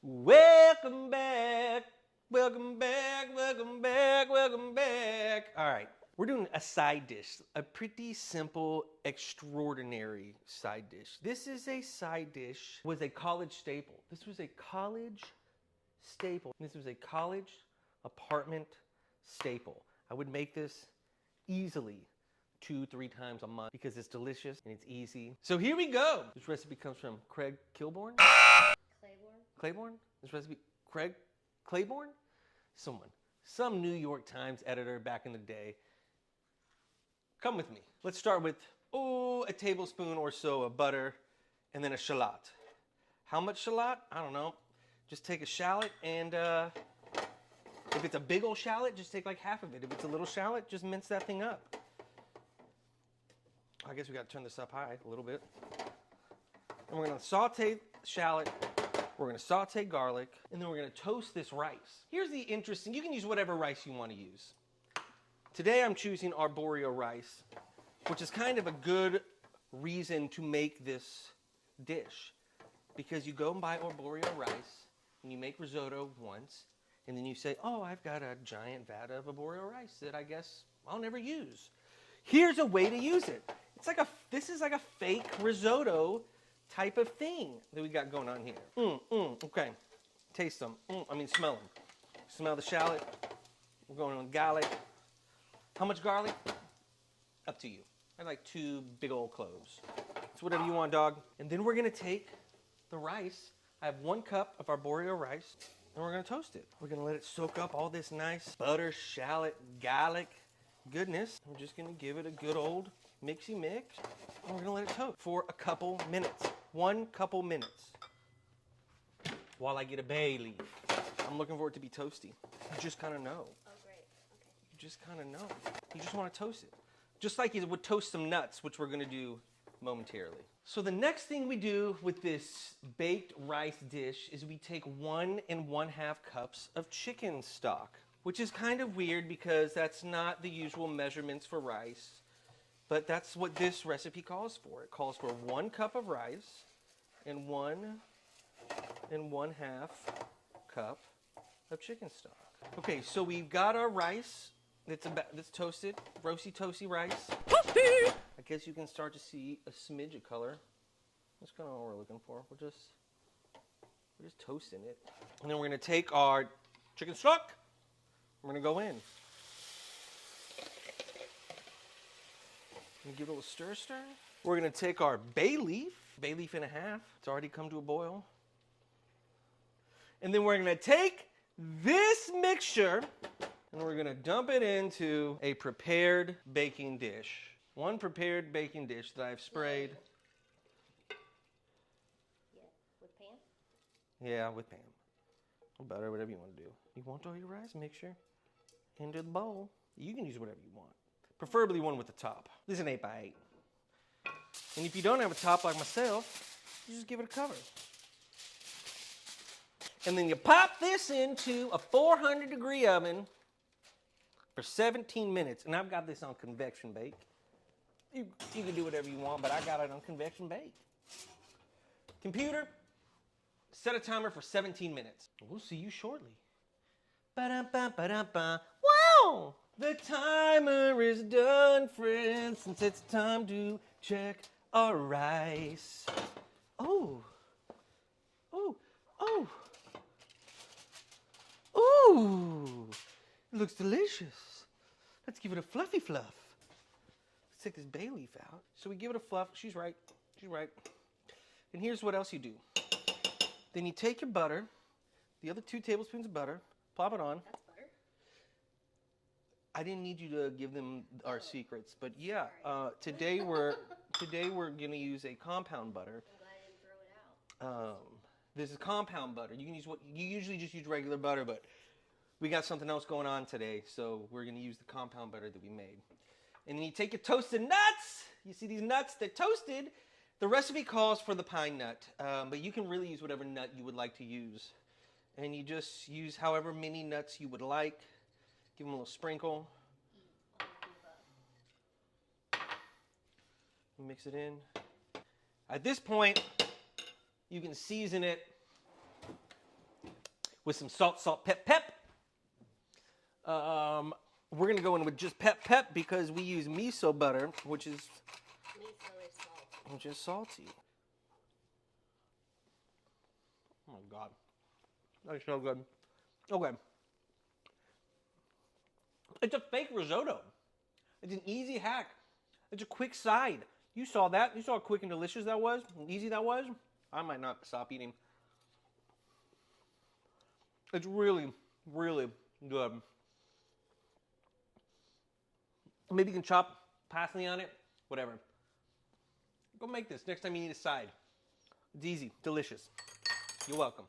Welcome back. Welcome back. Welcome back. Welcome back. All right. We're doing a side dish, a pretty simple, extraordinary side dish. This is a side dish, was a college staple. This was a college staple. This was a college apartment staple. I would make this easily 2-3 times a month because it's delicious and it's easy. So here we go. This recipe comes from Craig Kilborn. Claiborne? This recipe, Craig Claiborne? Some New York Times editor back in the day. Come with me. Let's start with, a tablespoon or so of butter and then a shallot. How much shallot? I don't know. Just take a shallot and if it's a big old shallot, just take like half of it. If it's a little shallot, just mince that thing up. I guess we got to turn this up high a little bit. And we're going to saute shallot. We're going to saute garlic. And then we're going to toast this rice. Here's the interesting, you can use whatever rice you want to use. Today I'm choosing arborio rice, which is kind of a good reason to make this dish. Because you go and buy arborio rice, and you make risotto once, and then you say, oh, I've got a giant vat of arborio rice that I guess I'll never use. Here's a way to use it. This is like a fake risotto type of thing that we got going on here. Okay, taste them. Smell them. Smell the shallot. We're going on garlic. How much garlic? Up to you. I like 2 big old cloves. It's whatever you want, dog. And then we're gonna take the rice. I have 1 cup of arborio rice, and we're gonna toast it. We're gonna let it soak up all this nice butter, shallot, garlic goodness. We're just gonna give it a good old mixy mix, and we're gonna let it toast for a couple minutes. 1 couple minutes. While I get a bay leaf. I'm looking for it to be toasty. You just kind of know. Oh, great. Okay. You just kind of know. You just want to toast it. Just like you would toast some nuts, which we're going to do momentarily. So the next thing we do with this baked rice dish is we take 1 1/2 cups of chicken stock, which is kind of weird because that's not the usual measurements for rice, but that's what this recipe calls for. It calls for 1 cup of rice and 1 1/2 cup of chicken stock. Okay, so we've got our rice that's toasted, roasty toasty rice. I guess you can start to see a smidge of color. That's kind of what we're looking for. We're just toasting it. And then we're gonna take our chicken stock. We're gonna go in. Give it a little stir. We're gonna take our bay leaf and a half. It's already come to a boil. And then we're gonna take this mixture and we're gonna dump it into a prepared baking dish. 1 prepared baking dish that I've sprayed. Yeah, with Pam? Yeah, with Pam. Or butter, whatever you want to do. You want all your rice mixture into the bowl. You can use whatever you want. Preferably one with the top. This is an 8x8. And if you don't have a top like myself, you just give it a cover. And then you pop this into a 400-degree oven for 17 minutes. And I've got this on convection bake. You can do whatever you want, but I got it on convection bake. Computer, set a timer for 17 minutes. We'll see you shortly. Ba-dum-ba-ba-dum-ba. Wow! The timer is done, friends, since it's time to check our rice. Oh. Ooh, it looks delicious. Let's give it a fluffy fluff. Let's take this bay leaf out. So we give it a fluff. She's right. And here's what else you do. Then you take your butter, the other 2 tablespoons of butter, plop it on. That's butter? I didn't need you to give them our secrets, but yeah, today we're gonna use a compound butter. I'm glad I didn't throw it out. This is compound butter. You can use what you usually just use regular butter, but we got something else going on today, so we're gonna use the compound butter that we made. And then you take your toasted nuts. You see these nuts? They're toasted. The recipe calls for the pine nut, but you can really use whatever nut you would like to use. And you just use however many nuts you would like. Give them a little sprinkle. Mix it in. At this point, you can season it with some salt, pep. We're gonna go in with just pep because we use miso butter, which is salty. Oh my God, that's so good. Okay, it's a fake risotto. It's an easy hack. It's a quick side. You saw that. You saw how quick and delicious that was. And easy that was. I might not stop eating. It's really, really good. Maybe you can chop parsley on it. Whatever. Go make this next time you need a side. It's easy, delicious. You're welcome.